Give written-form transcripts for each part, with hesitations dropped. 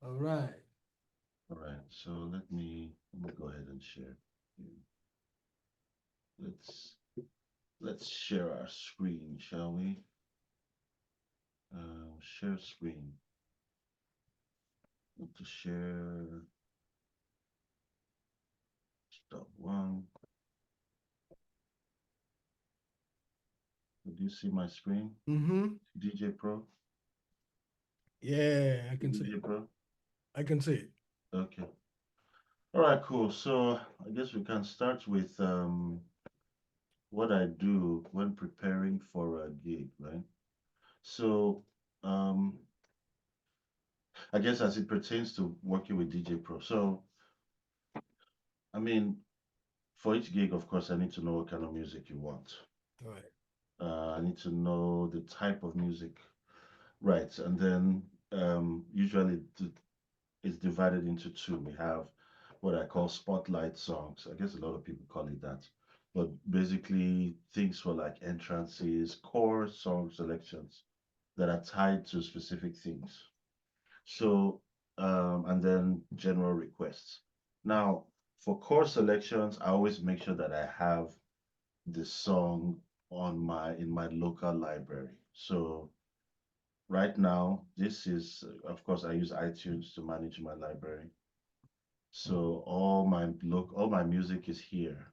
All right. All right, so let me go ahead and share. Let's let's share our screen, shall we? Share screen. Want to share stop one. Do you see my screen? Mm-hmm. DJ Pro? Yeah, I can see DJ it. Pro? I can see it. Okay. All right, cool. So I guess we can start with what I do when preparing for a gig, right? So um I guess as it pertains to working with DJ Pro. So I mean, for each gig, of course, I need to know what kind of music you want. All right. I need to know the type of music, right? And then usually it's divided into two. We have what I call spotlight songs. I guess a lot of people call it that. But basically, things for like entrances, core song selections that are tied to specific things. So, and then general requests. Now, for core selections, I always make sure that I have the song on my in my local library. So right now, this is of course I use iTunes to manage my library. So all my music is here.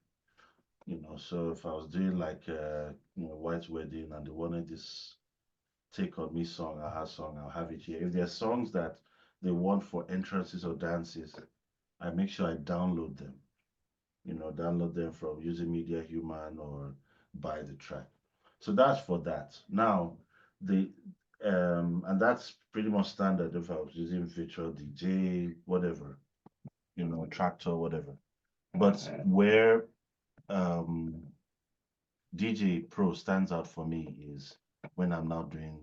So if I was doing like White Wedding and they wanted this Take On Me song, Aha song, I'll have it here. If there are songs that they want for entrances or dances, I make sure I download them. Download them from using Media Human or buy the track. So that's for that. Now, the and that's pretty much standard if I was using virtual DJ, whatever, tractor, whatever. But where um, DJ Pro stands out for me is when I'm now doing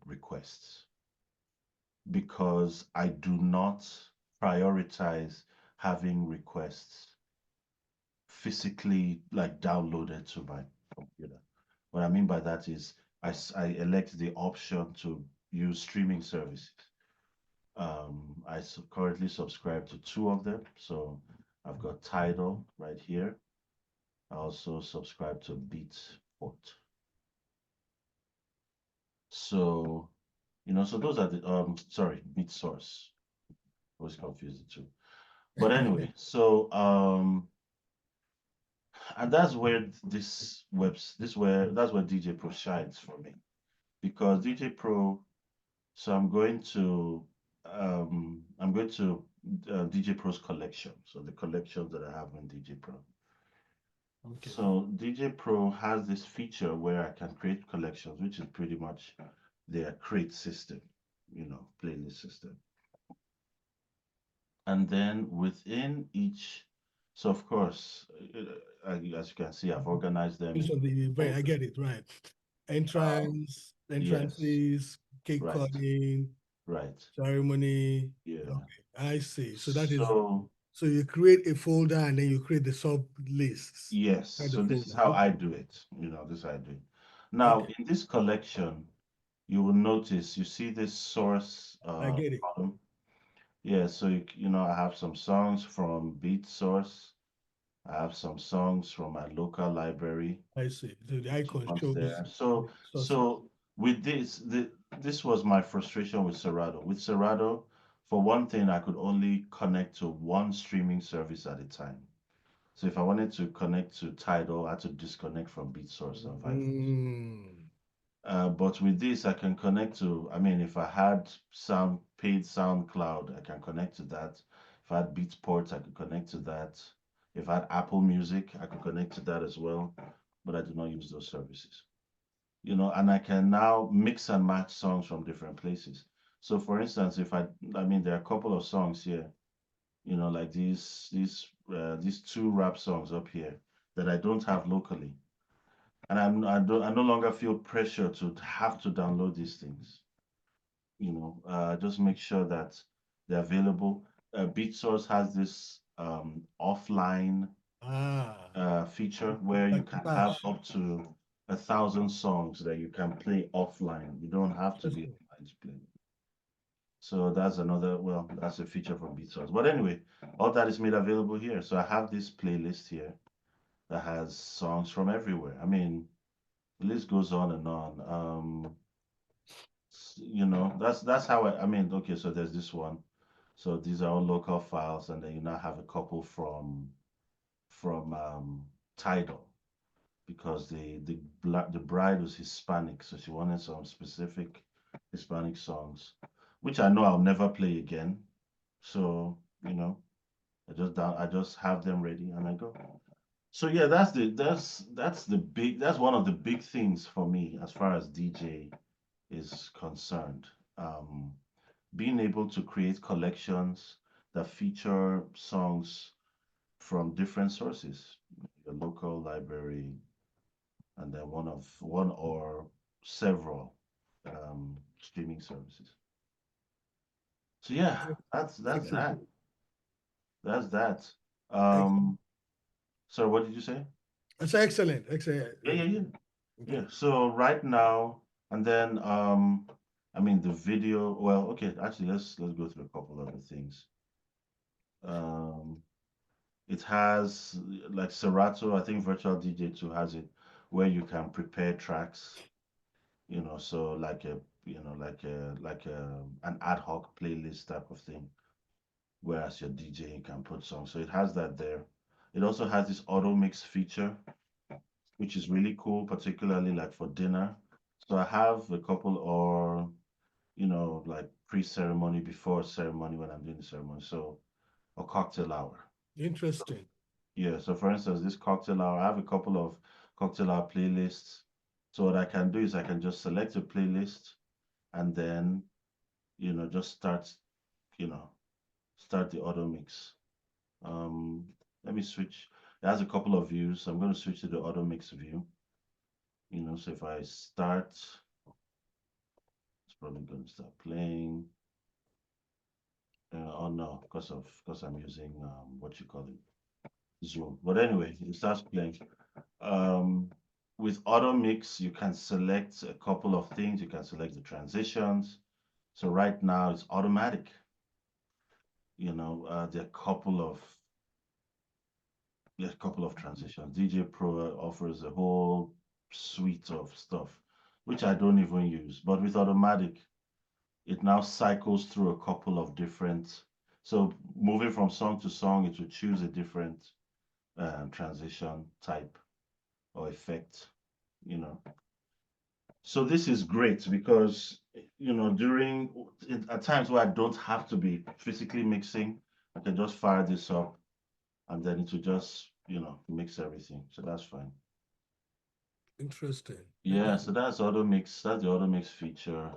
requests because I do not prioritize having requests physically like downloaded to my computer. What I mean by that is I elect the option to use streaming services. Currently subscribe to two of them. So I've got Tidal right here. I also subscribe to Beatport. So, so those are the sorry, BeatSource. I was confused the two. But anyway, so and that's where that's where DJ Pro shines for me because DJ Pro. So I'm going to DJ Pro's collection. So the collections that I have in DJ Pro. Okay. So DJ Pro has this feature where I can create collections, which is pretty much their create system, playlist system. And then within each, so of course, as you can see, I've organized them Based in on the right, I folders. get it, right. Um, yes, Entrances, cake right, cutting, right, ceremony. yeah. Okay, I see. So that is So so you create a folder and then you create the sub lists. yes, Kind so of this is folder. how I Okay. do it. This is how I do it. Now, Okay. in this collection, you will notice you see this source I get it. column. Yeah, so I have some songs from Beat Source. I have some songs from my local library. I see. So the Two icon months shows there. the So sources. so with this was my frustration with Serato. With Serato, for one thing, I could only connect to one streaming service at a time. So if I wanted to connect to Tidal, I had to disconnect from BeatSource and vice versa. Mm, But with this, I can connect to. I mean, if I had some paid SoundCloud, I can connect to that. If I had Beatport, I could connect to that. If I had Apple Music, I could connect to that as well. But I do not use those services. And I can now mix and match songs from different places. So, for instance, I mean, there are a couple of songs here, like these two rap songs up here that I don't have locally, and I no longer feel pressure to have to download these things. Just make sure that they're available. BeatSource has this offline ah, feature where you like can have cache. up to 1,000 songs that you can play offline. You don't have to be Interesting. online to play. So that's another, well, that's a feature from BeatSource. But anyway, all that is made available here. So I have this playlist here that has songs from everywhere. I mean, the list goes on and on. You know, that's how I mean, okay, so there's this one. So these are all local files, and then you now have a couple from Tidal because the bride was Hispanic, so she wanted some specific Hispanic songs, which I know I'll never play again. So, you know, I just have them ready and I go. So yeah, that's one of the big things for me as far as DJ is concerned. Um, Being able to create collections that feature songs from different sources, your local library, and then one or several streaming services. So yeah, that's Excellent. that. That's that. Ex- So what did you say? That's excellent. Excellent. Yeah, yeah, yeah. Okay. Yeah. So right now, and then I mean the video, well, okay, actually let's go through a couple other things. Um it has like Serato, I think Virtual DJ 2 has it where you can prepare tracks, you know, so like a like a an ad hoc playlist type of thing, whereas your DJ can put songs. So it has that there. It also has this auto mix feature which is really cool, particularly like for dinner. So I have a couple or, you know, like pre-ceremony, before ceremony when I'm doing the ceremony. So a cocktail hour. So Interesting. yeah, so for instance, this cocktail hour, I have a couple of cocktail hour playlists. So what I can do is I can just select a playlist and then, you know, just you know, start the auto mix. Um, Let me switch. It has a couple of views. So I'm going to switch to the auto mix view. You know, so if I start, it's probably going to start playing. Oh no, because I'm using what you call it, Zoom. But anyway, it starts playing. Um, with auto mix, you can select a couple of things. You can select the transitions. So right now it's automatic. You know, there are a couple of transitions. DJ Pro offers a whole suite of stuff, which I don't even use. But with automatic, it now cycles through a couple of different. So moving from song to song, it will choose a different transition type or effect, you know. So this is great because, you know, at times where I don't have to be physically mixing, I can just fire this up and then it will just, you know, mix everything. So that's fine. Interesting. Yeah, so that's auto mix. That's the auto mix feature.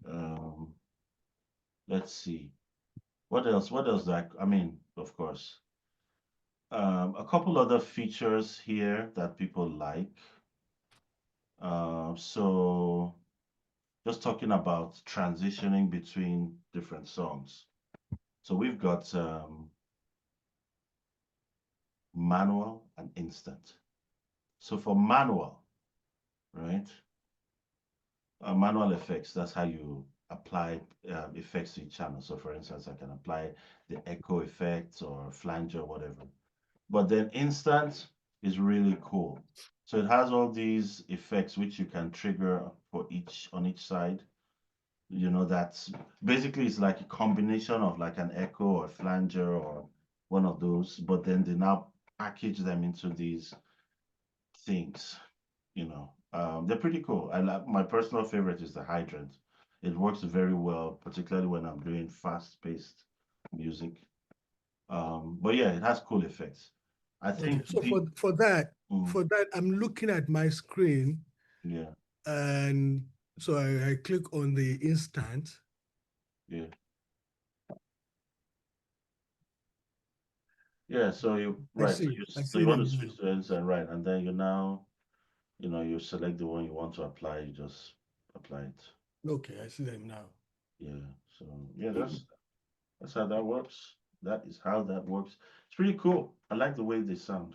Um, let's see. What else? What else? Like, I mean, of course, a couple other features here that people like. So just talking about transitioning between different songs. So we've got manual and instant. So for manual, right? Manual effects, that's how you apply effects to each channel. So for instance, I can apply the echo effects or flanger, whatever. But then instant is really cool. So it has all these effects which you can trigger for each on each side. You know, that's basically it's like a combination of like an echo or a flanger or one of those, but then they now package them into these things, you know. They're pretty cool. I like my personal favorite is the hydrant. It works very well, particularly when I'm doing fast-paced music. But yeah, it has cool effects. I Okay. think So the for that, I'm looking at my screen, yeah, and so I click on the instant. yeah, yeah. So you right, I so see you want to them switch now. to inside, right, and then you now, you know, you select the one you want to apply, you just apply it. Okay, I see them now. Yeah. So yeah, that's how that works. That is how that works. It's pretty cool. I like the way they sound.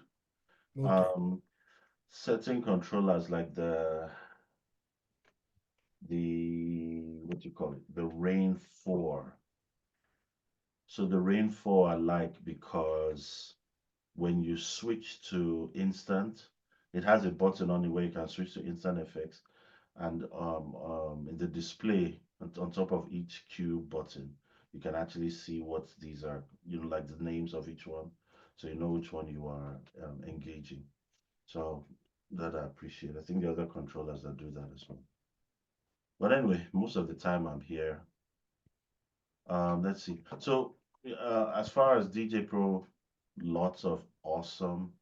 Okay. Um, Setting controllers like the what you call it, the Rain 4. So the Rain 4 I like because when you switch to instant, it has a button on it where you can switch to instant effects, and in the display on top of each cue button, you can actually see what these are, like the names of each one, so you know which one you are engaging. So that I appreciate. I think the other controllers that do that as well. But anyway, most of the time I'm here. Let's see. So as far as DJ Pro, lots of awesome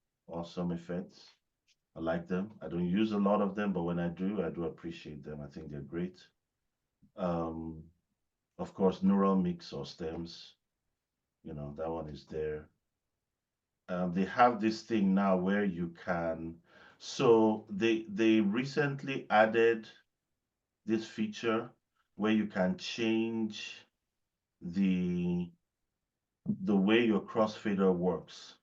effects. I like them. I don't use a lot of them, but when I do appreciate them. I think they're great. Um, of course, neural mix or stems, that one is there. They have this thing now where you can, so they recently added this feature where you can change the the way your crossfader works.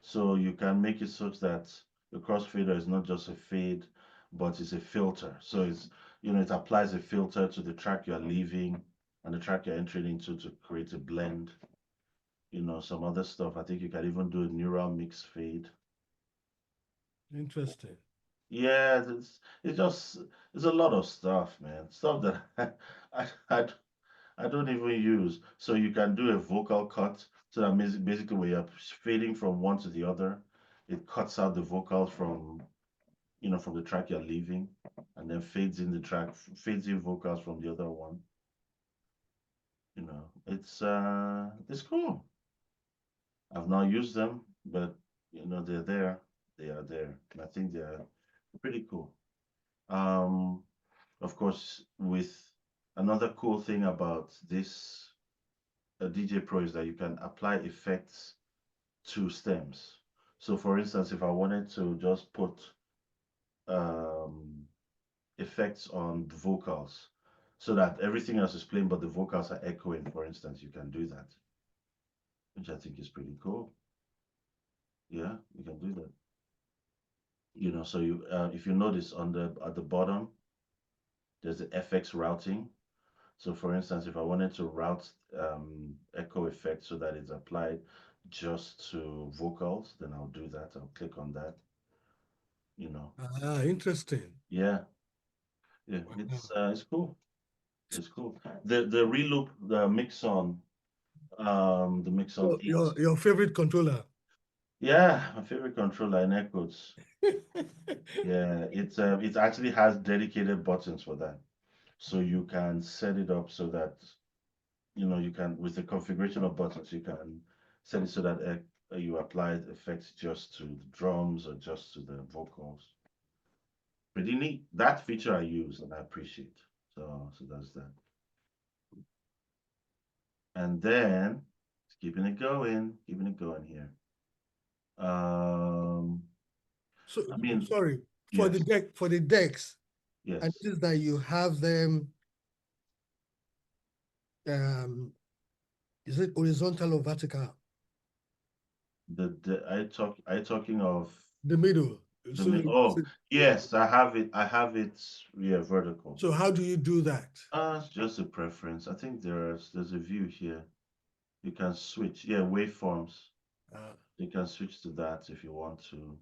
So you can make it such that the crossfader is not just a fade, but it's a filter. So it applies a filter to the track you're leaving and the track you're entering into to create a blend. Some other stuff. I think you can even do a neural mix fade. Interesting. Yeah, it's a lot of stuff, man. Stuff that I, I, I don't even use. So you can do a vocal cut. So that means basically when you're fading from one to the other, it cuts out the vocals from the track you're leaving, and then fades in vocals from the other one. It's cool. I've not used them, but they're there. They are there. And I think they're pretty cool. Um, of course, with another cool thing about this DJ Pro is that you can apply effects to stems. So, for instance, if I wanted to just put um, effects on the vocals so that everything else is playing but the vocals are echoing, for instance, you can do that, which I think is pretty cool. Yeah, you can do that. So if you notice at the bottom, there's the FX routing. So for instance, if I wanted to route echo effect so that it's applied just to vocals, then I'll do that. I'll click on that, you know. Ah, interesting. Yeah, yeah, Wow. it's cool. It's cool. The reloop, the mix on So eight. your favorite controller? Yeah, my favorite controller in Echoes. Yeah, it actually has dedicated buttons for that. So you can set it up so that you can, with the configuration of buttons, you can set it so that you apply effects just to the drums or just to the vocals. Pretty neat. That feature I use and I appreciate. So that's that. And then keeping it going here. Um, So I mean, sorry, yes, for the decks, I yes. noticed that you have them, is it horizontal or vertical? Are you talking of The middle. the So, oh yes, I have it. I have it, yeah, vertical. so how do you do that? It's just a preference. I think there's a view here. You can switch. Yeah, waveforms. Uh, You can switch to that if you want to.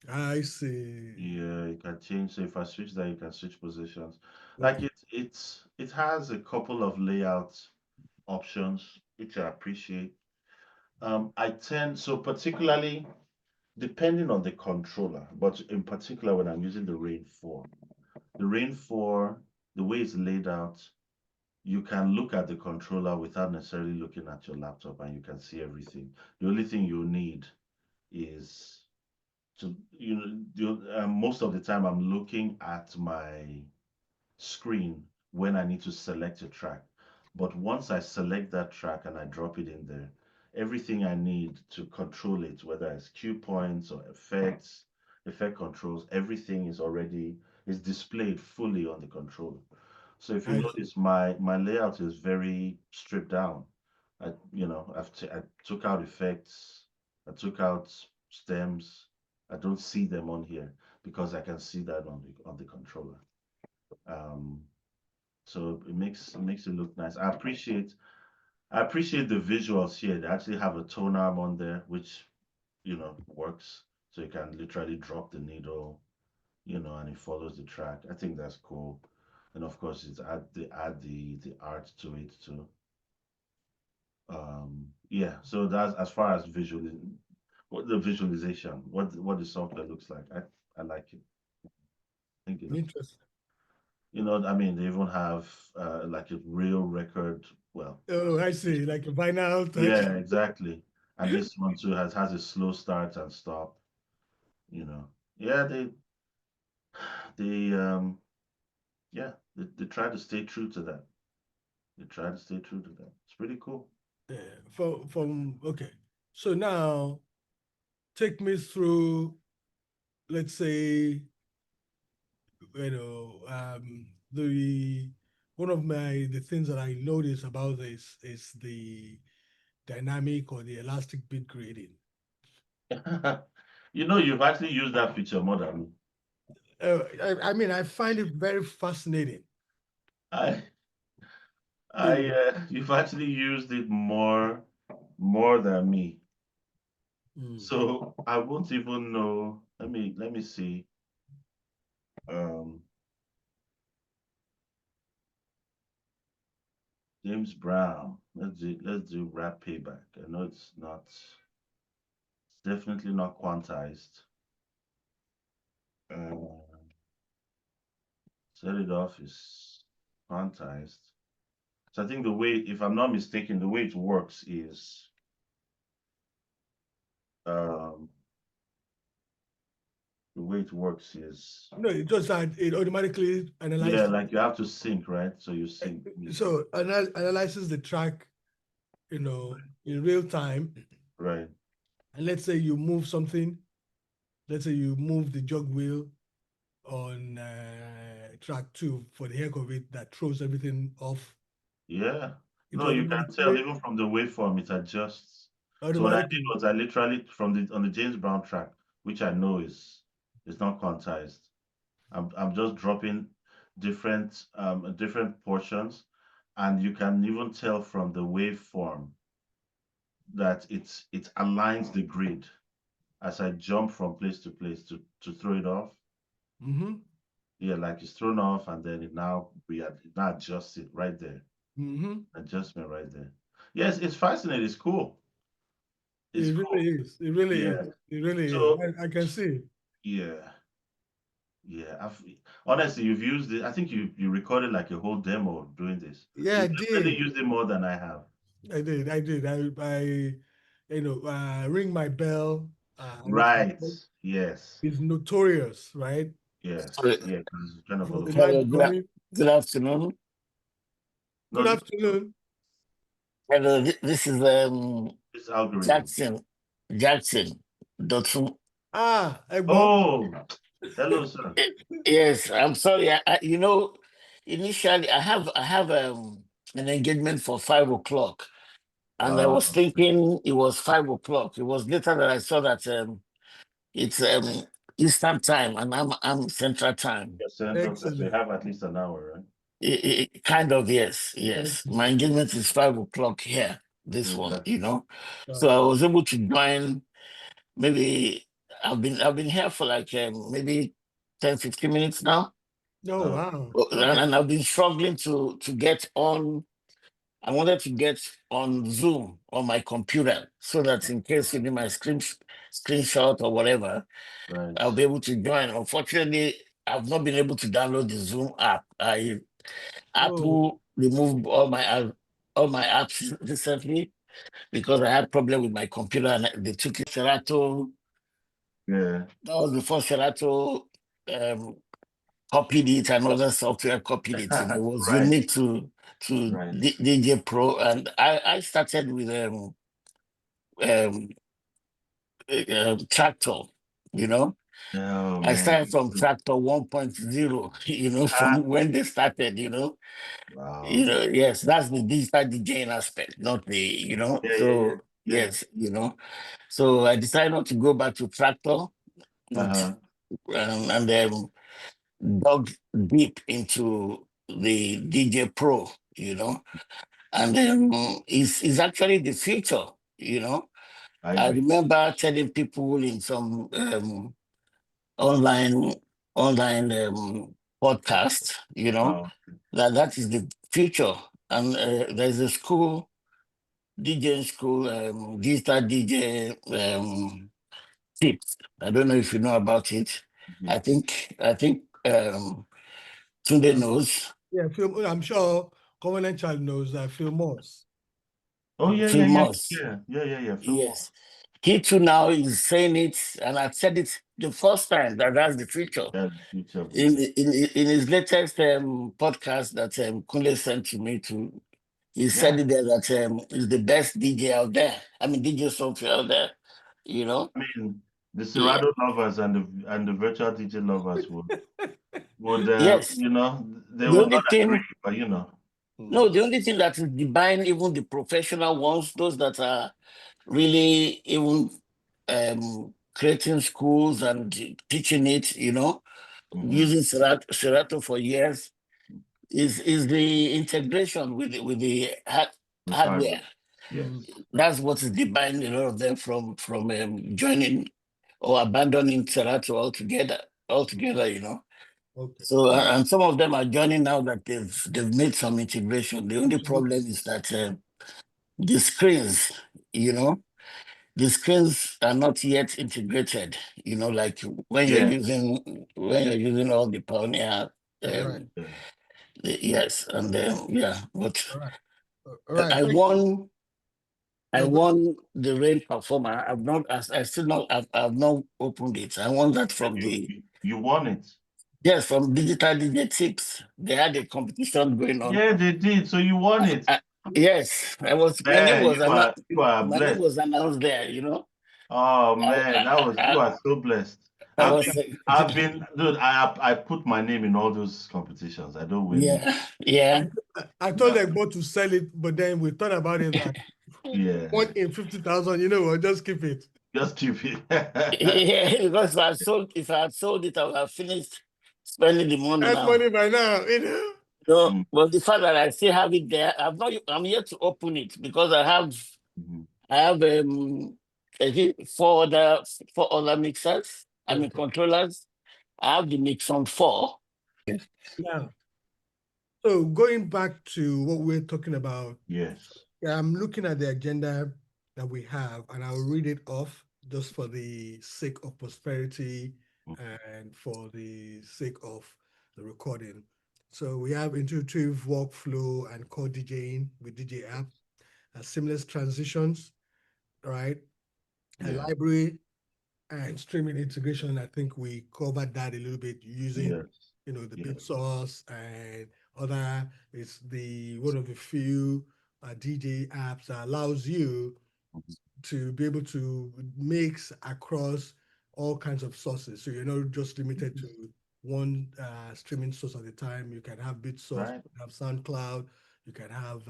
I see. Yeah, you can change. So if I switch that, you can switch positions. Like Okay. it has a couple of layout options, which I appreciate. I tend, so particularly depending on the controller, but in particular when I'm using the Rain 4. The Rain 4, the way it's laid out, you can look at the controller without necessarily looking at your laptop and you can see everything. The only thing you need is to, most of the time I'm looking at my screen when I need to select a track. But once I select that track and I drop it in there, everything I need to control it, whether it's cue points or effects, effect controls, everything is displayed fully on the controller. So if you I see. notice, my layout is very stripped down. I took out effects, I took out stems. I don't see them on here because I can see that on the controller. Um, So it makes it look nice. I appreciate the visuals here. They actually have a tone arm on there, which works. So you can literally drop the needle, and it follows the track. I think that's cool. And of course, they add the art to it too. Yeah. So that's as far as what the visualization, what the software looks like. I like it. I think it looks. Interesting. I mean, they even have like a real record. Well, Oh, I see. Like a vinyl type. yeah, exactly. And this one too has a slow start and stop. You know, yeah, they yeah, they try to stay true to that. They try to stay true to that. It's pretty cool. Yeah, from okay. So now take me through, let's say, the one of the things that I notice about this is the dynamic or the elastic bit grading. You've actually used that feature more than me. I mean, I find it very fascinating. I You I know, you've actually used it more than me. mm. So I won't even know. Let me see. Um, James Brown. Let's do rap payback. I know it's definitely not quantized. Uh, Set it off is quantized. So I think if I'm not mistaken, the way it works is um the way it works is No, it just that it automatically yeah, analyzes. like you have to sync, right? So you sync music, So analyzes the track, in real time. right? And let's say you move something. Let's say you move the jog wheel on track two for the heck of it, that throws everything off. Yeah. It No, you can tell automatically even from the waveform it adjusts. So what I did automatically. was I literally from the on the James Brown track, which I know is not quantized. I'm just dropping different portions, and you can even tell from the waveform that it aligns the grid as I jump from place to place to throw it off. Mm-hmm. Yeah, like it's thrown off, and then it now adjusts it right there. Mm-hmm. Adjustment right there. Yes, it's fascinating. It's cool. It's It cool. really is. It really Yeah. is. It really is. So I can see. yeah, yeah. Honestly, you've used it. I think you recorded like a whole demo doing this. Yeah, I You've definitely did. used it more than I have. I did. I did. Ring my bell. And of Right. course, Yes. it's notorious, right? Yes. Sorry, Yeah. 'Cause it's kind of For all the over. line hello, coming. good afternoon. Good No, afternoon. Hello, this is it's algorithm. Jackson. Jackson. Dotun. Egbo. Oh, hello, sir. Yes, I'm sorry. Initially I have an engagement for 5 o'clock, and I was Uh, thinking it was 5 o'clock. It was later that I saw that it's Eastern time, and I'm Central time. your central time. So you Excellent. have at least an hour, right? Kind of, yes, yes. My Excellent. engagement is 5 o'clock here. This one, Okay. So Wow. I was able to join. Maybe I've been here for like maybe 10, 15 minutes now. Oh, Uh, wow. And, Okay. and I've been struggling to get on. I wanted to get on Zoom on my computer so that in case you need my screenshot or whatever, right. I'll be able to join. Unfortunately, I've not been able to download the Zoom app. Oh, Apple removed all my apps recently because I had problem with my computer and they took it. Serato, Yeah. that was before Serato um, copied it, and other software copied it. It was Right. unique to Right. DJ Pro, and I started with um, Tractor. You know, Oh I man. started from Tractor 1.0. Ah, From when they started. wow. Yes, that's the digital DJing aspect, not the, Yeah, yeah, yeah. so Yeah. yes, so I decided not to go back to Tractor and Uh-huh. and then dug deep into the DJ Pro, and it's actually the future. I agree. remember telling people in some online podcast, Wow. that is the future. And there's a school, DJ school, digital DJ tips. I don't know if you know about it. Yeah. I think Tunde Um, knows. yeah, Phil, I'm sure Covenant Child knows that Phil Morse. Oh yeah, Phil yeah, yeah, Moss. yeah, yeah, yeah, yeah. Film. Yes. He too now is saying it, and I've said it the first time that's the future. Yeah, future of In DJ. in his latest podcast that Kunle sent to me to, he Yeah. said it there that is the best DJ out there. I mean DJ software out there, you know. I mean, the Yeah. Serato lovers and the virtual DJ lovers would Yes. they The would only not agree, thing but no, the only thing that is denying even the professional ones, those that are really even creating schools and teaching it, Mhm. using Serato for years, is the integration with the With hardware. hardware. Yes. That's what is denying a lot of them from joining or abandoning Serato altogether. Altogether. Okay. So Mm. and some of them are joining now that they've made some integration. The only Absolutely. problem is that the screens, you know, the screens are not yet integrated. Like Yeah. when you're using all the Pioneer, All right. um, Yeah. yes, and yeah. But All right. All right. I Thank you. won. I No, go won the rain performer. I've not. I still not. I've not opened it. I won that from the You won it. yes from Digital DJ Tips. They had a competition going on. Yeah, they did. So you won it. Yes, I was. My name Man, was you are my name blessed. was announced there. Oh I, man, you I, are so blessed. I I've was. been, I've been, dude. I put my name in all those competitions. I don't win. Yeah, yeah. I told them go to sell it, but then we thought about it that Yeah, one in 50,000, what, just keep it. just keep it. Yeah, because if I had sold it, I would have finished spending the money That now. money by now. So, Mm, but the fact that I still have it there, I'm yet to open it because mhm. I have I think four other mixers. I mean Okay. controllers. I have the Mixon 4. Now, so going back to what we're talking about, Yes. I'm looking at the agenda that we have, and I'll read it off just for the sake of prosperity Mm, and for the sake of the recording. So we have intuitive workflow and core DJing with DJ app, seamless transitions, right? A yeah. library and streaming integration. I think we covered that a little bit using, Yes. the Yeah. beat source and other. It's the one of the few DJ apps that allows you Mhm. to be able to mix across all kinds of sources. So you're not just limited to one streaming source at a time. You can have BitSource, Right. you can have SoundCloud, you can have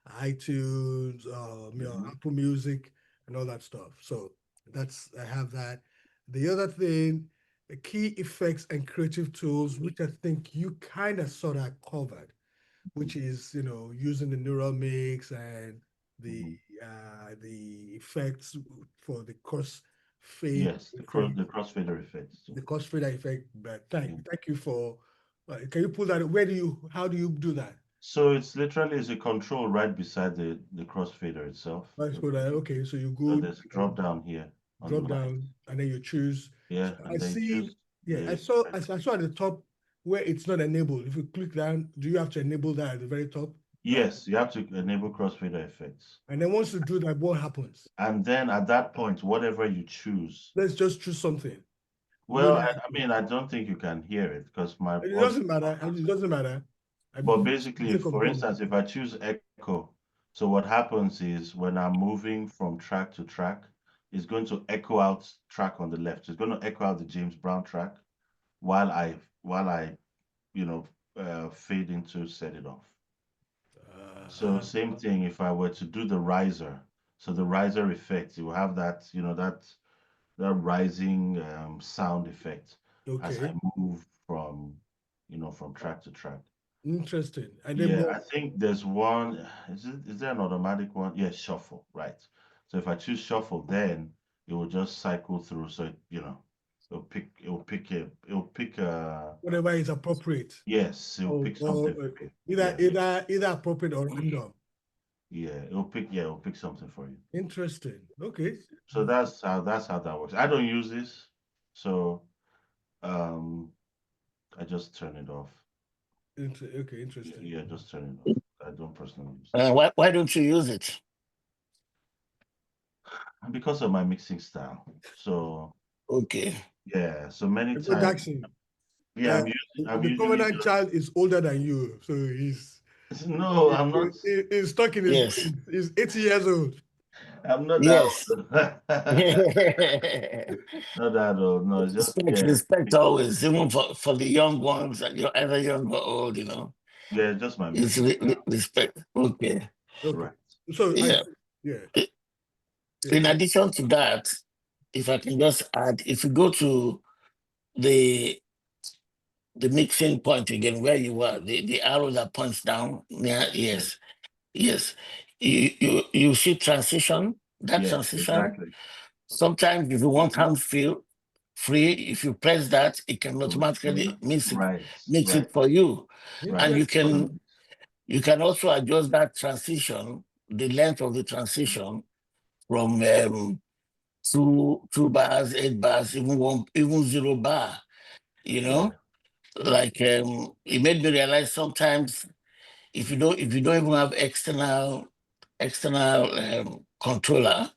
iTunes, Mhm. Apple Music, and all that stuff. So I have that. The other thing, the key effects and creative tools, which I think you kind of sort of covered, which is using the neural mix and the Mhm. the effects for the cross fade Yes. effect, The crossfader effects too. the cross fader effect. But Yeah. thank you for. Can you pull that? How do you do that? So it's literally is a control right beside the crossfader itself. Cross fader. Okay, so you So go there's a drop down here on the drop right. down and then you choose. So Yeah, I and then you see. choose Yeah, the I saw at the top where it's not enabled. If you click down, do you have to enable that at the very top? yes, you have to enable crossfader effects. And then once you do that, what happens? And then at that point, whatever you choose, Let's just choose something. well, Loading. I mean, I don't think you can hear it because my It audio doesn't matter. It doesn't matter. but For the basically, sake of for going. instance, if I choose echo, so what happens is when I'm moving from track to track, it's going to echo out track on the left. It's going to echo out the James Brown track while I fade into set it off. So same Uh, thing if I were to do the riser. So the riser effect, you will have that rising sound effect as I okay. move from track to track. Interesting. And then, Yeah, but I think there's one. Is there an automatic one? Yeah, shuffle, right. So if I choose shuffle, then it will just cycle through. So it'll pick a whatever is appropriate. yes, it'll Or, pick something for you. Yeah, either appropriate or random. it'll pick something for you. Interesting. Okay. So that's how that works. I don't use this, so um I just turn it off. Okay, Yeah, interesting. yeah, just turn it off. I don't personally use it. Why don't you use it? And because of my mixing style. So Okay. yeah, so many Michael times, Jackson, yeah, uh, I'm the usually covenant child is older than you, so no, I'm not. he's stuck in his Yes. brain. He's 80 years old. I'm not that Yes. old. Not that old. No, it's just Respect always, even for the young ones, and you're either young or old, yeah, just my It's mixing style. respect. Okay. Okay. Right. So Yeah. yeah, yeah. In addition to that, if I can just add, if you go to the mixing point again, where you are, the arrow that points down, yeah, yes, yes. You see transition, that Yes, transition. exactly. Sometimes if you want hand feel free, if you press that, it can automatically Right, mix right, it for you. right. And Interesting. you can also adjust that transition, the length of the transition from 2 bars, 8 bars, even 0 bar, you Yeah, know? Like it made me realize sometimes if you don't even have external controller,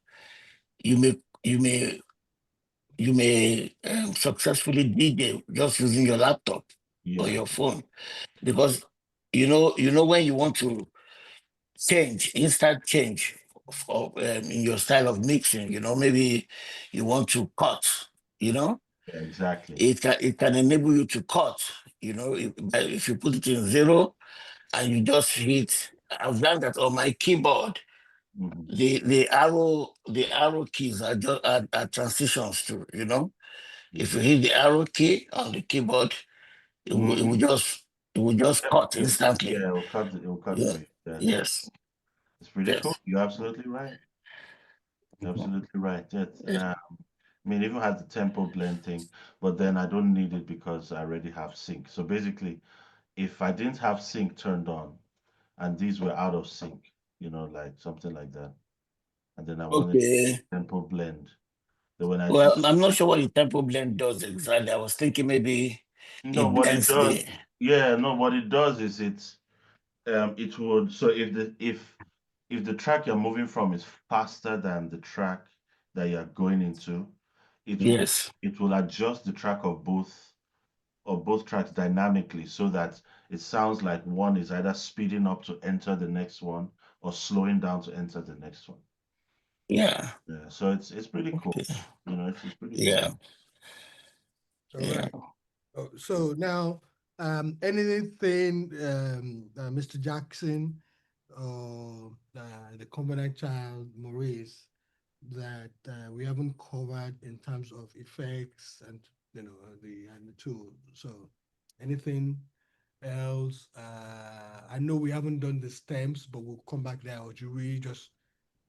you may you may you may successfully DJ just using your laptop or yeah, your phone, because you know when you want to instant change in your style of mixing, maybe you want to cut, you know yeah, exactly. it can enable you to cut, if you put it in 0 and you just hit. I've done that on my keyboard. Hmm. The arrow keys are transitions to, if you Hmm. hit the arrow key on the keyboard, it will, it will Hmm. just it will just cut Yeah, instantly. it will cut Yeah. for you. Yeah, Yes. it's pretty cool. Yes. You're absolutely right. You're Mhm. absolutely right. Yeah, Yes. I mean, it even has the tempo blend thing, but then I don't need it because I already have sync. So basically, if I didn't have sync turned on and these were out of sync, like something like that, and then I wanted Okay. tempo blend, then when I do, Well, I'm not sure what the tempo blend does exactly. I was thinking maybe no, it what it blends does, the. yeah, no, what it does is it would, so if the track you're moving from is faster than the track that you're going into, it will Yes. it will adjust the track of both tracks dynamically so that it sounds like one is either speeding up to enter the next one or slowing down to enter the next one. Yeah. Yeah, so it's pretty cool. Okay. It's pretty cool. Yeah. All right. Yeah. Oh, so now, anything, Mr. Jackson or the Covenant Child, Maurice, that we haven't covered in terms of effects and the tool. So, anything else? I know we haven't done the stems, but we'll come back there. Or do we just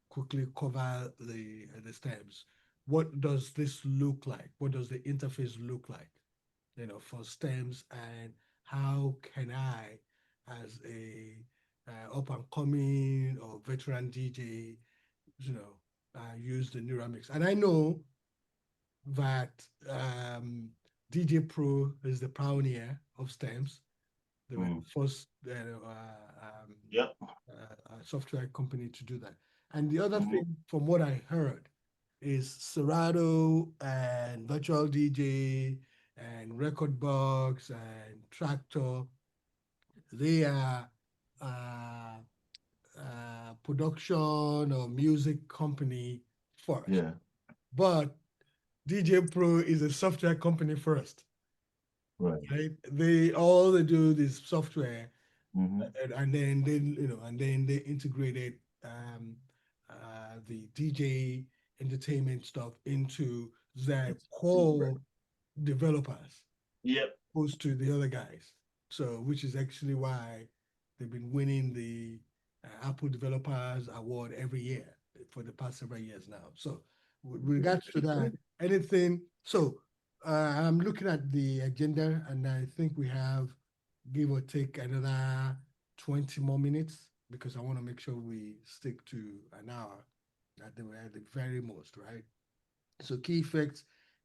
quickly cover the stems? What does this look like? What does the interface look like? For stems, and how can I, as a up and coming or veteran DJ, use the Neuramix? And I know that DJ Pro is the pioneer of stems. They were Mm. the first Yep. software company to do that. And the other Mhm. thing, from what I heard, is Serato and Virtual DJ and Record Box and Tractor. They are uh, production or music company first, Yeah. but DJ Pro is a software company first, Right. right? All they do is software, Hmm. and then they integrated the DJ entertainment stuff into their That's absolutely right. core developers, Yep. opposed to the other guys. So, which is actually why they've been winning the Apple Developers Award every year for the past several years now. So, with regards to that, anything, so I'm looking at the agenda and I think we have give or take another 20 more minutes because I want to make sure we stick to an hour at the very most, right? So key effects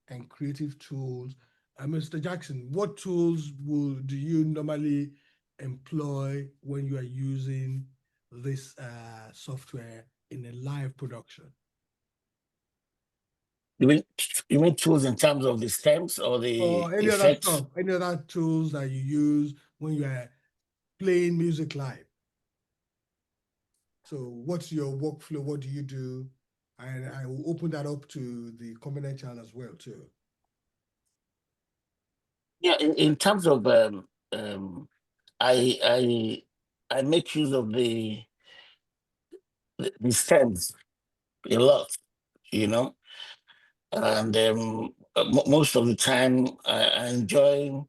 and creative tools. Mr. Jackson, what tools do you normally employ when you are using this software in a live production? You mean you mean tools in terms of the stems or the Or any other effects? stuff, any other tools that you use when you are playing music live? So what's your workflow? What do you do? And I will open that up to the comment channel as well too. Yeah, in terms of I make use of the stems a lot, you know, and most of the time I enjoy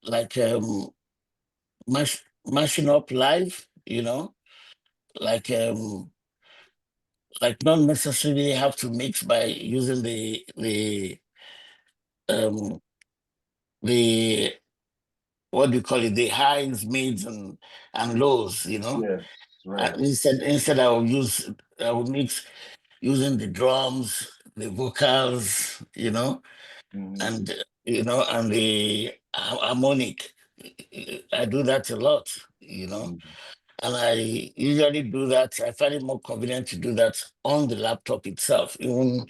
like mashing up live, you know, like not necessarily have to mix by using um the what do you call it, the highs, mids, and lows, you know. Yes, right. Instead I will mix using the drums, the vocals, you know, Mhm. and and the harmonic. I do that a lot, you know, Mhm. and I usually do that. I find it more convenient to do that on the laptop itself, even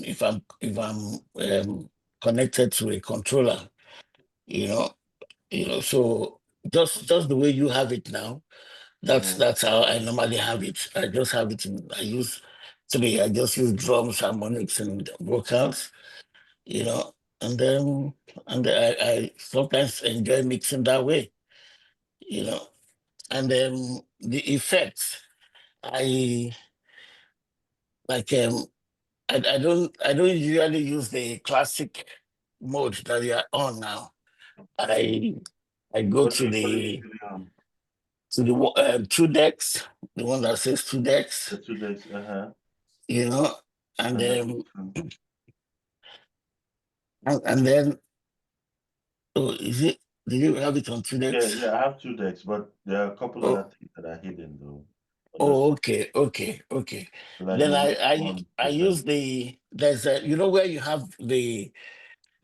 if I'm connected to a controller, you know, So just the way you have it now, Mhm. that's how I normally have it. I just have it I use three. I just use drums, harmonics, and vocals, you know, and then I sometimes enjoy mixing that way, you know. And then the effects, I like I don't usually use the classic mode that we are on now. I I go What to what are you the usually on? two decks, the one that says two The decks, 2 days, you know, and and then then which one? and then oh, is it? Did you have it on two Yeah, decks? yeah, I have 2 decks, but there are a couple Oh, other things that are hidden though. But that's okay. like Then the I which I one I precisely. use there's a where you have the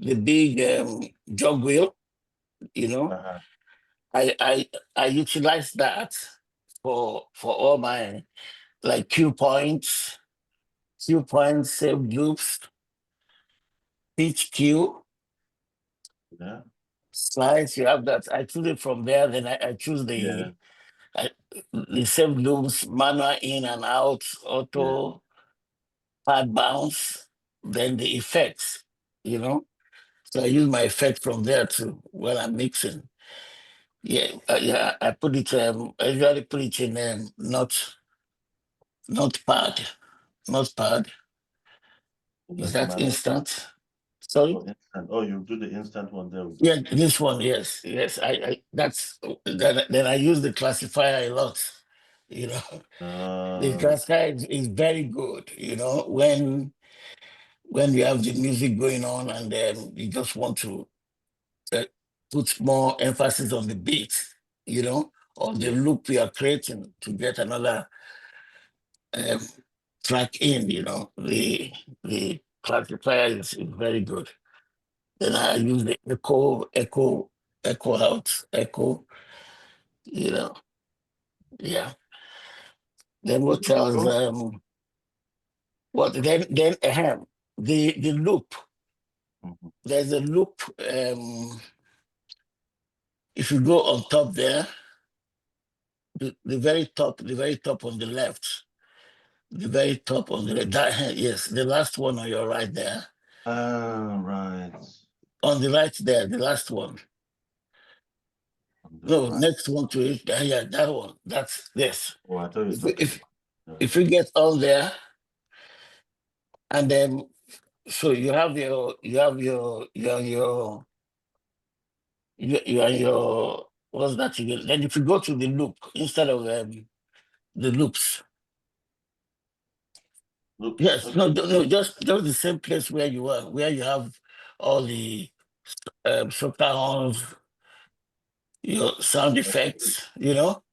big jog wheel, you know. Uh-huh. I I I utilize that for all my like cue points, save loops, pitch cue, Yeah, slides. You have that. I choose it from there. Then I choose yeah, I, the save loops, manual in and out, yeah. auto, pad bounce, then the effects, you know. So I use my effect from there too when I'm mixing. Yeah, I put it. I usually put it in notepad. Notepad. Is Like that manual instant? Sorry. or instant. Oh, you do the instant one there with Yeah, this. this one. Yes. I that's then I use the classifier a lot. You know, the Uh, classifier is very good. You know, when you have the music going on and then you just want to uh, put more emphasis on the beat, you know, or the yeah. loop we are creating to get another um, track in, the classifier is very good. Then I use the echo out, echo, you know, yeah. Then Is what it else? so? What then the loop. Mhm. There's a loop. If you go on top there, the very top on the left, the very top on the yes, the last one on your right there, Right. on the right there, the last one. On the No, right. next one to it. Yeah, that one. That's this. Oh, I thought you were If talking if about the if you get on there, and then so you have your you are your what's that again? Then if you go to the loop instead of the loops, Oops. yes, no, just the same place where you are, where you have all the soca horns, your sound effects, you know.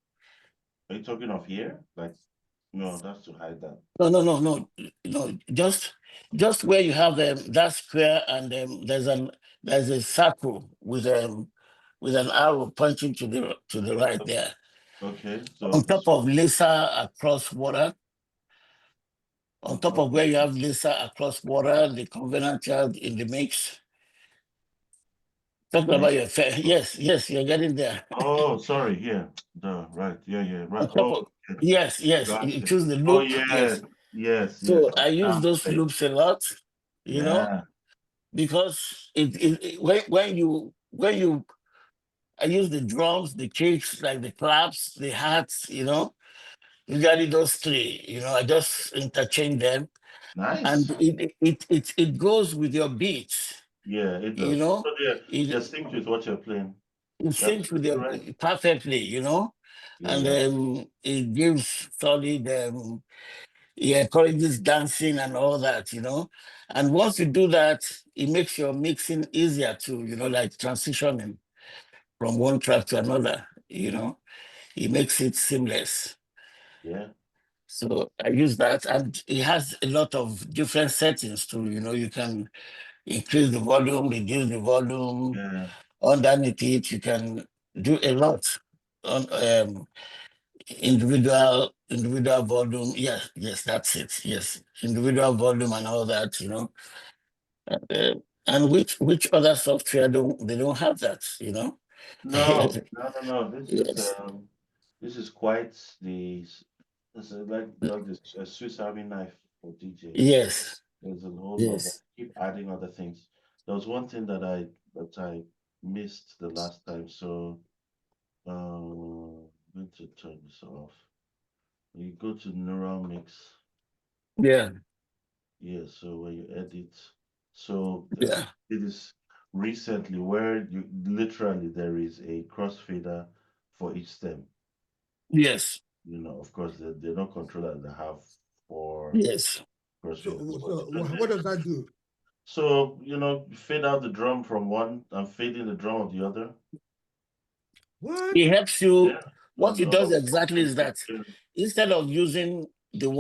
Are you talking of here? Like, no, that's to hide that. No, just where you have that square and there's a circle with an arrow pointing to the right there. Okay, On so top of laser across water, on top of where you have laser across water, the covenant child in the mix. Talking about your yes, you're getting there. oh, sorry, here. Right, yeah, right. On top Oh, of okay. yes, you Gotcha. choose the Oh, loop, yes, yes. yes. So I use those loops a lot, you know, Yeah, because when you I use the drums, the kicks, like the claps, the hats, you know, usually those three, you know, I just interchange them and nice. it goes with your beats, Yeah, it you does. know, So they're it synced with what you're playing. it You're syncs with absolutely your right. perfectly, you know, Yeah, and yeah. it gives solid it encourages dancing and all that, you know. And once you do that, it makes your mixing easier to, you know, like transitioning from one track to another, you know, it makes it seamless. Yeah. So I use that, and it has a lot of different settings too. You know, you can increase the volume, reduce the volume. Yeah. Underneath it, you can do a lot on individual volume. Yes, that's it. Yes, individual volume and all that. You know, uh, and which other software don't have that? You know. No. Yes. This is quite it's like this a Swiss Army knife for DJs. Yes. There's a whole lot that Yes. keep adding other things. There was one thing that I missed the last time, so I'm going to turn this off. You go to neural mix. Yeah. Yeah, so when you edit, so Yeah. it is recently where you literally there is a crossfader for each stem. Yes. Of course, they're not controllers that have four Yes. crossfaders, but So what does that do? so fade out the drum from one and fade in the drum of the other. What? It helps you. Yeah, What it does exactly is that yeah, instead of using the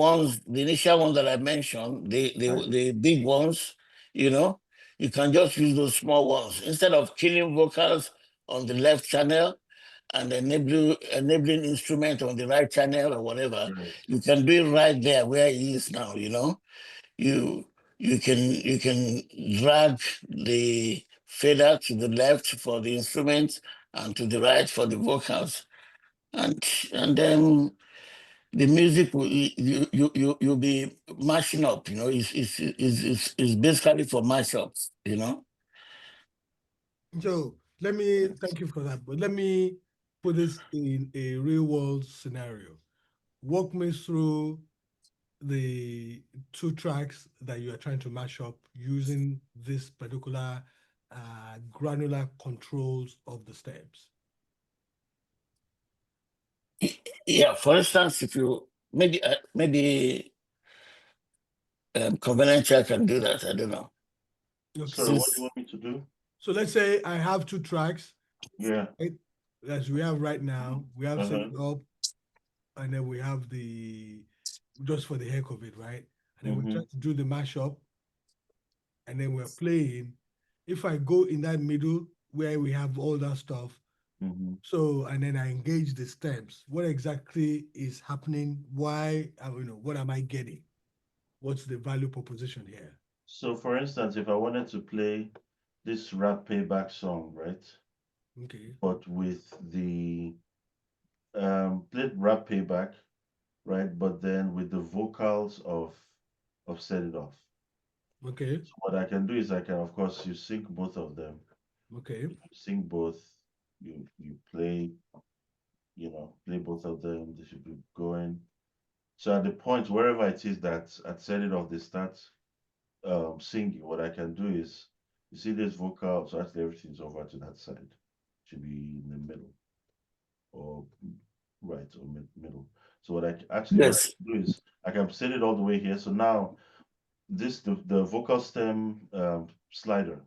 initial ones that I mentioned, right, the big ones, you know, you can just use those small ones instead of killing vocals on the left channel and enabling instrument on the right channel or whatever. right. You can do it right there where it is now. You know, you you can drag the fader to the left for the instrument and to the right for the vocals, and then the music will you'll be mashing up. You know, it's basically for mashups. You know. So let me thank you for that, but let me put this in a real world scenario. Walk me through the two tracks that you are trying to mash up using this particular granular controls of the steps. Yeah. For instance, if you maybe Covenant Check can do that. I don't know. Okay. Sorry, what do you Since want me to do? So let's say I have two tracks, Yeah. right, as we have right now. We have set Uh-huh. it up, and then we have the just for the heck of it, right? And then we try Mm-hmm. to do the mashup, and then we're playing. If I go in that middle where we have all that stuff, Mm-hmm. so and then I engage the stems, what exactly is happening? Why, what am I getting? What's the value proposition here? So, for instance, if I wanted to play this rap payback song, right? Okay, But with the played rap payback, right? But then with the vocals of Set It Off. okay, So what I can do is I can, of course, you sync both of them. okay. If you sync both, you play both of them. They should be going. So at the point wherever it is that at Set It Off they start singing, what I can do is you see this vocal, so actually everything's over to that side. should be in the middle or right or middle. So what I Yes. do is I can set it all the way here. So now this the vocal stem slider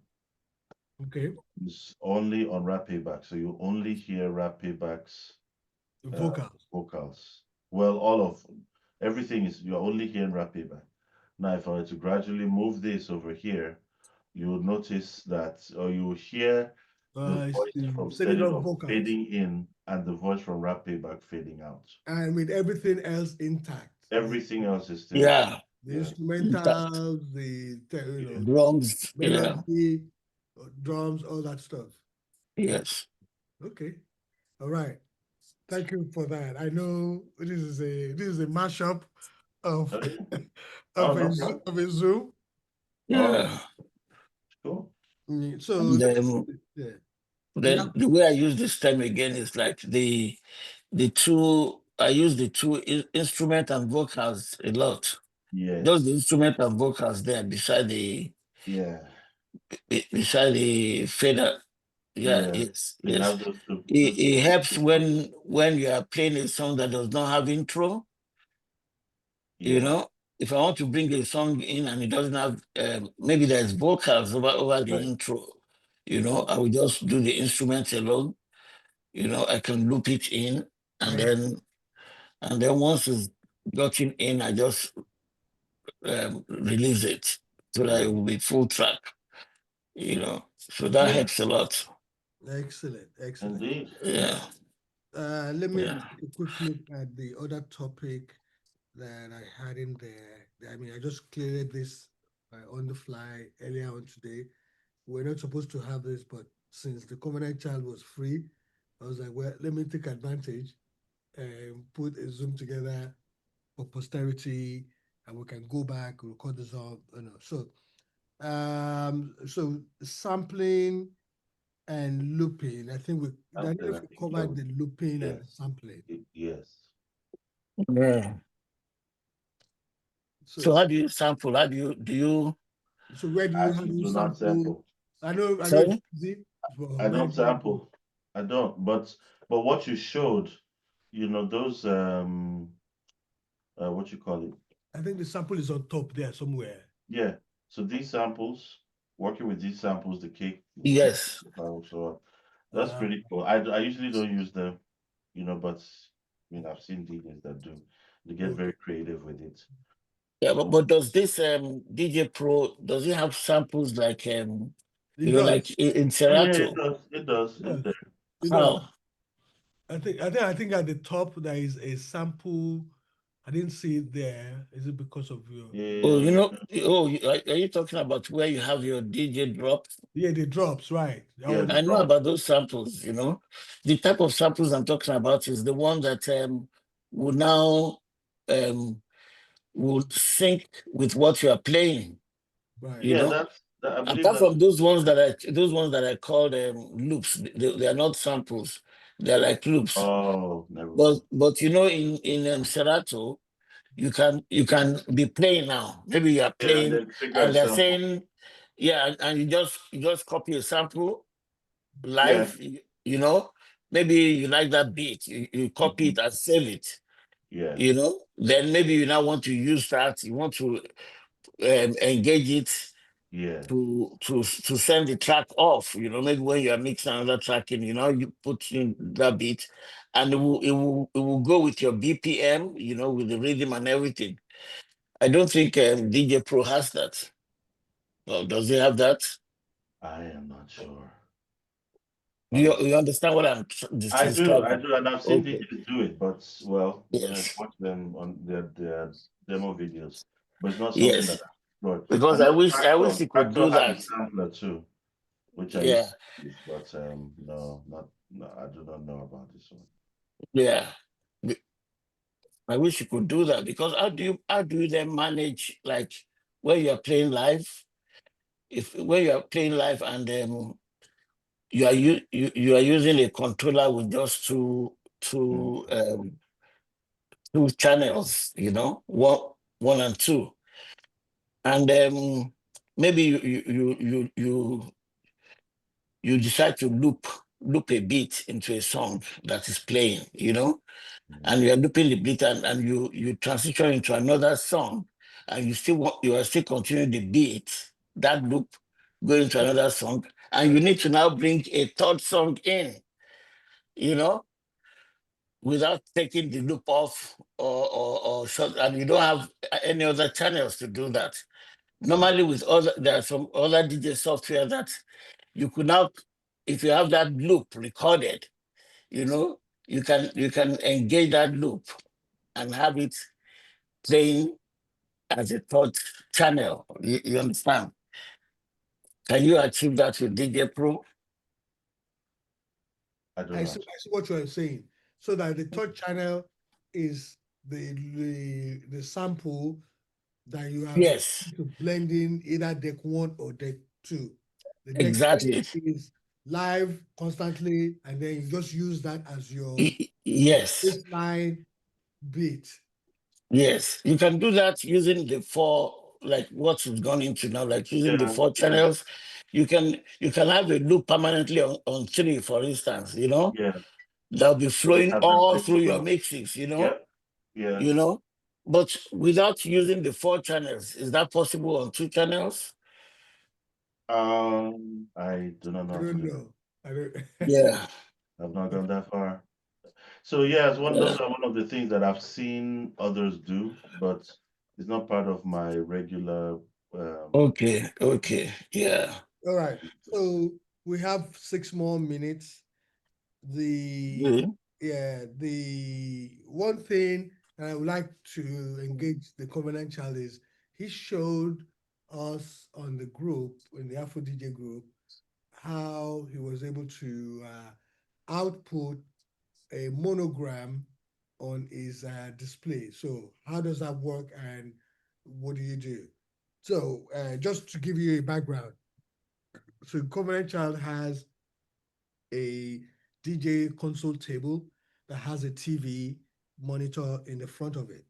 Okay. is only on rap payback. So you only hear rap paybacks Vocals. vocals. Well, all of everything is you're only hearing rap payback. Now, if I were to gradually move this over here, you will notice that, or you will hear the I voice see. from Set it steady off off vocals. fading in and the voice from rap payback fading out. And with everything else intact. Everything else is still Yeah. The yeah. instrumentals, the Drums. Yeah. melody, drums, all that stuff. Yes. Okay. All right. Thank you for that. I know this is a mashup of Oh, yeah. of Oh, a no problem. of a Zoom. Yeah. Cool. So Then, yeah. then the way I use this term again is like the two. I use the two instrument and vocals a lot. Yes. Just the instrument and vocals there beside the Yeah. beside the fader. Yeah. Yeah. Yes. So you Yes. have those two. It helps when you are playing a song that does not have intro. Yeah. You know, if I want to bring a song in and it doesn't have, maybe there's vocals over the Right. intro, you know, I will just do the instruments alone. You know, I can loop it in, and then once it's gotten in, I just release it so that it will be full track. You know, so that Yeah. helps a lot. Excellent. Excellent. Indeed. Yeah, Let me yeah. take a quick look at the other topic that I had in there. I mean, I just cleared this on the fly earlier on today. We're not supposed to have this, but since the Covenant Child was free, I was like, well, let me take advantage and put a Zoom together for posterity, and we can go back, record this all, So sampling and looping. I think I don't know if we covered the looping and the sampling. Yes. Yeah. So how do you sample? How do you? So where do you have Actually, you do not sample. I know Sorry? it's easy. I don't sample. I don't. But what you showed, those what you call it? I think the sample is on top there somewhere. Yeah. So these samples, working with these samples, the cake. Yes. So that's pretty cool. I usually don't use them, but I mean I've seen DJs that do. They get very creative with it. Yeah, but does this DJ Pro, does it have samples like like in Serato? Yeah, it does. It does. How? I think at the top there is a sample. I didn't see it there. Is it because of your? Are you talking about where you have your DJ drops? Yeah, the drops, right? Yeah, I know about those samples. The type of samples I'm talking about is the one that will now will sync with what you are playing. Right. You know, apart from those ones that I called loops, they are not samples. They're like loops. Oh, never. But in Serato, you can be playing now. Maybe you are playing and they're saying, yeah, and you just copy a sample live. Yeah. Maybe you like that beat, you copy it and save it. Yeah. Then maybe you now want to use that. You want to engage it. Yeah. To send the track off. Maybe when you are mixing another track in, you put in that beat, and it will go with your BPM. With the rhythm and everything. I don't think DJ Pro has that. Well, does it have that? I am not sure. You understand what I'm describing? I do, and I've seen DJs do it, but yes, watch them on their demo videos. But it's not something yes. that I've explored. Because I wish you could do that. A sampler too, which I use, but no, I do not know about this one. Yeah, I wish you could do that, because how do you then manage, like, when you are playing live? When you are playing live and you are using a controller with just two channels, one and two, and maybe you decide to loop loop a beat into a song that is playing, you know, and you are looping the beat and you transition into another song, and you are still continuing the beat, that loop going to another song, and you need to now bring a third song in, you know, without taking the loop off or shut, and you don't have any other channels to do that. Normally with there are some other DJ software that you could now, if you have that loop recorded, you know, you can engage that loop and have it playing as a third channel. You understand? Can you achieve that with DJ Pro? I don't I know. see what you're saying. So that the third channel is the sample that you have Yes, to blend in either deck 1 or deck 2. The deck 2 exactly. is live constantly, and then you just use that as your Yes, baseline beat. yes. You can do that using the four, like what is gone into now, like using the Yeah, four channels. You can have a loop permanently on 3, for instance, you know, yeah. that'll be Just flowing have that all big through your flow. mixes, you know, Yeah, yeah. you know. But without using the 4 channels, is that possible on 2 channels? I do not know I how to don't do. know. I don't. Yeah. I've not gone that far. So yeah, Yeah. those are one of the things that I've seen others do, but it's not part of my regular. Okay. Okay. Yeah. All right. So we have 6 more minutes. The Good. the one thing that I would like to engage the Covenant child is he showed us on the group, in the Afro DJ group, how he was able to output a monogram on his display. So how does that work, and what do you do? So just to give you a background, so Covenant Child has a DJ console table that has a TV monitor in the front of it.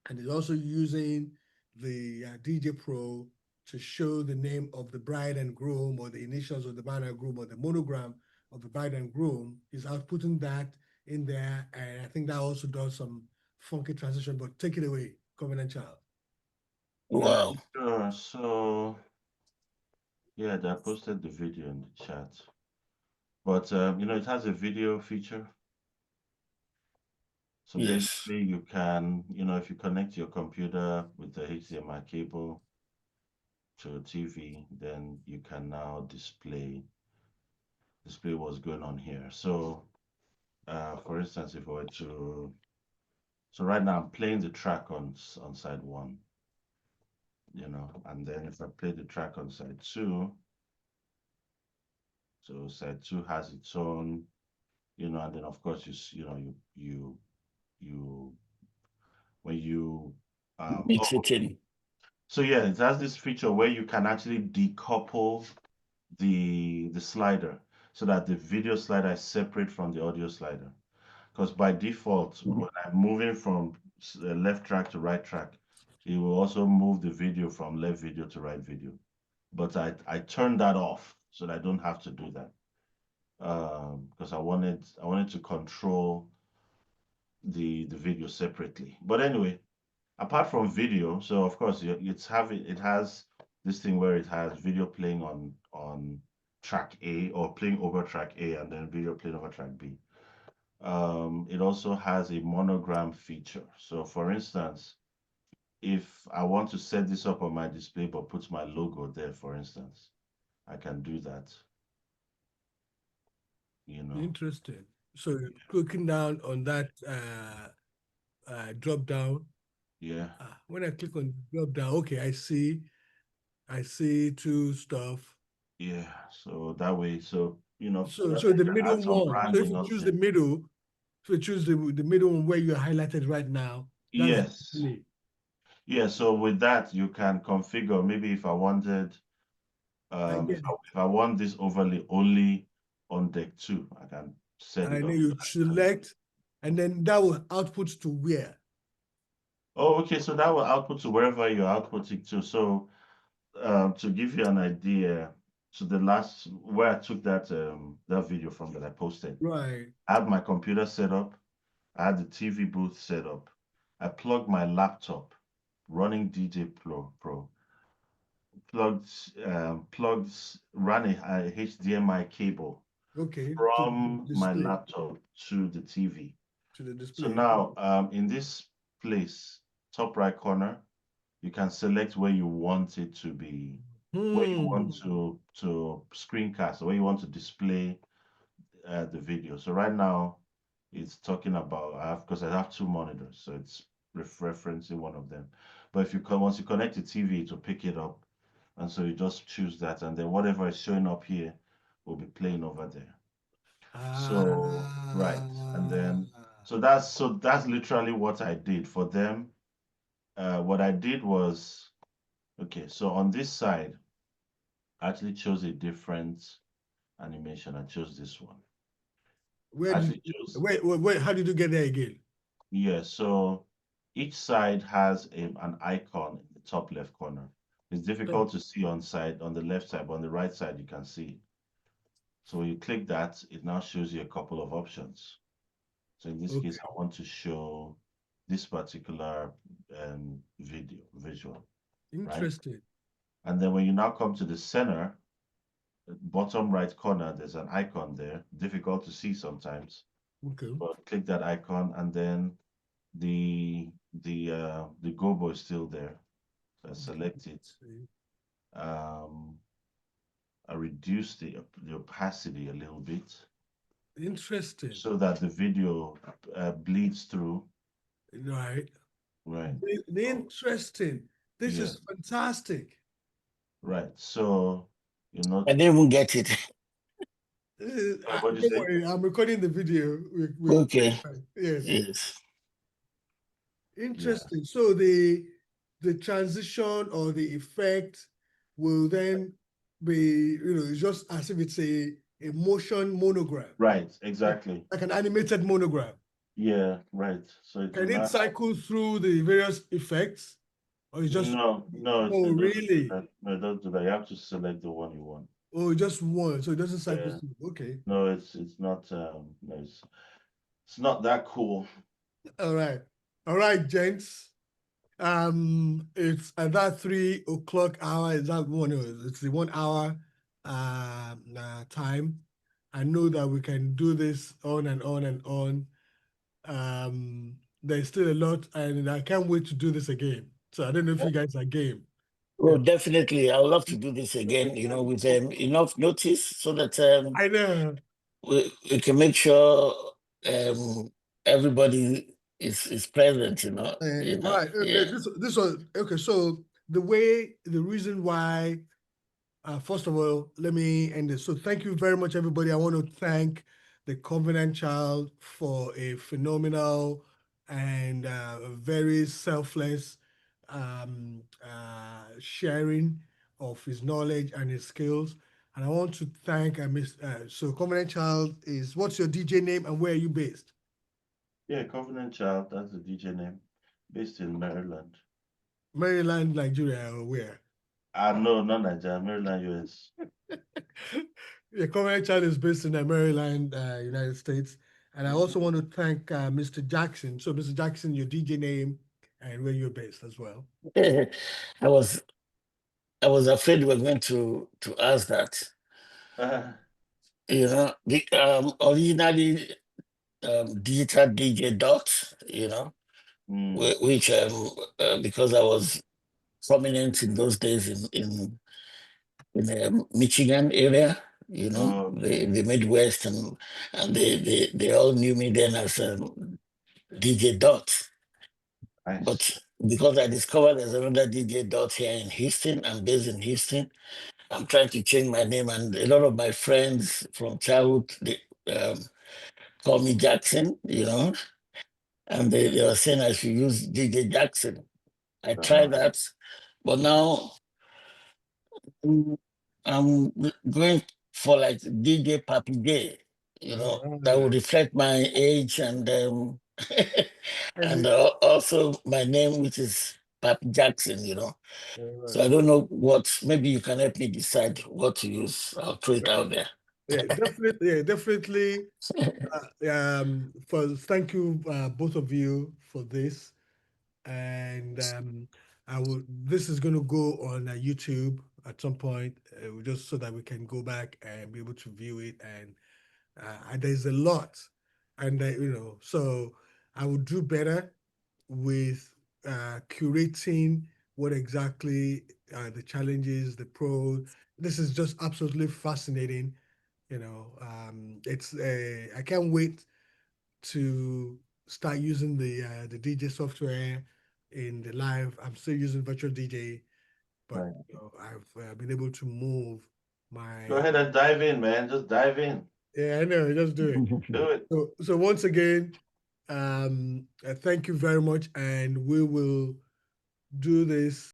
And it's also using the DJ Pro to show the name of the bride and groom, or the initials of the bride and groom, or the monogram of the bride and groom. Is outputting that in there. And I think that also does some funky transition, but take it away, Covenant Child. Yeah, Wow. sure. So yeah, I posted the video in the chat, but it has a video feature. So Yes. basically, you can, if you connect your computer with the HDMI cable to a TV, then you can now display what's going on here. So, for instance, if I were to, so right now I'm playing the track on side 1, and then if I play the track on side 2, so side 2 has its own, and then of course you when you Mix it in. so yeah, it has this feature where you can actually decouple the slider so that the video slider is separate from the audio slider. Because by default, when I'm moving from left track to right track, it will also move the video from left video to right video. But I turned that off so that I don't have to do that. Because I wanted to control the video separately. But anyway, apart from video, so of course it has this thing where it has video playing on track A, or playing over track A, and then video playing over track B. It also has a monogram feature. So for instance, if I want to set this up on my display but put my logo there, for instance, I can do that. Interesting. So clicking down on that drop down. Yeah. When I click on drop down, okay, I see 2 stuff. Yeah. So that way, So I the can middle add some one. So if branding you on choose there. the middle, so you choose the middle one where you're highlighted right now. That's Yes. display. Yeah. So with that, you can configure, maybe if I wanted, if I want this overlay only on deck 2, I can set it And up. then you select, and then that will output to where? Oh, okay. So that will output to wherever you're outputting to. So to give you an idea, So the last where I took that video from that I posted, Right. I had my computer set up, I had the TV booth set up, I plugged my laptop, running DJ Pro, ran a HDMI cable Okay. To the from my display. laptop to the TV. To the So display. now, in this place, top right corner, you can select where you want it to be, where you want to screencast, or where you want to display the video. So right now, it's talking about because I have two monitors, so it's referencing one of them. But if you once you connect the TV, it will pick it up, and so you just choose that, and then whatever is showing up here will be playing over there. So right, and then so that's literally what I did for them. What I did was, okay, so on this side, I actually chose a different animation. I chose this one. Where I did actually chose, wait, how did you get there again? yeah, so each side has an icon in the top left corner. It's difficult to see on the left side, but on the right side, you can see. So when you click that, it now shows you a couple of options. So in this Okay. case, I want to show this particular visual, right? Interesting. And then when you now come to the center, bottom right corner, there's an icon there, difficult to see sometimes, Okay. but click that icon, and then the gobo is still there. So I select it. I reduce the opacity a little bit Interesting. so that the video bleeds through. Right. Right. Interesting. This Yeah. is fantastic. Right. So you know. I didn't even get it. What did you Don't say? worry, I'm recording the video. Okay. Yes. Yes. Interesting. So the transition or the effect will then be, it's just as if it's a motion monogram. Right, exactly. Like an animated monogram. Yeah, right. So it Can it cycle through the various effects? Or it's just no, it really? really? No, it doesn't do that. You have to select the one you want. Oh, just one, so it doesn't cycle Yeah. through. Okay. No, it's not no, it's not that cool. All right, gents. It's at that 3 o'clock hour. Is that one? It's the 1 hour time. I know that we can do this on and on and on. There's still a lot, and I can't wait to do this again. So I don't know if you guys are game. Well, definitely. I would love to do this again, with enough notice so that I know. we can make sure everybody is present, Right. Yeah. This was okay. So the reason why, first of all, let me end this. So thank you very much, everybody. I want to thank the Covenant Child for a phenomenal and very selfless sharing of his knowledge and his skills. And I want to thank so Covenant Child is, what's your DJ name and where are you based? Yeah, Covenant Child, that's the DJ name, based in Maryland. Maryland, Nigeria, or where? No, not Nigeria, Maryland, US. Yeah, Covenant Child is based in Maryland, United States. And I also want to thank Mr. Jackson. So, Mr. Jackson, your DJ name and where you're based as well. I was afraid we were going to ask that. Originally digital DJ dot, which because I was prominent in those days in the Michigan area, the Midwest, and they all knew me then as DJ Dot. Nice. But because I discovered there's another DJ Dot here in Houston, I'm based in Houston, I'm trying to change my name, and a lot of my friends from childhood, they call me Jackson, and they were saying I should use DJ Jackson. I tried that, but now I'm going for like DJ Papi J, that would reflect my age and and also my name, which is Pap Jackson, you know. So I don't know what, maybe you can help me decide what to use. I'll throw it out there. Yeah, definitely. Yeah, definitely. Thank you, both of you, for this. And this is going to go on YouTube at some point, just so that we can go back and be able to view it. And there's a lot, and so I would do better with curating what exactly the challenges, the pros. This is just absolutely fascinating. It's I can't wait to start using the DJ software in the live. I'm still using virtual DJ, but Right. I've been able to move my. Go ahead and dive in, man. Just dive in. Yeah, I know. Just do it. Do it. So once again, thank you very much, and we will do this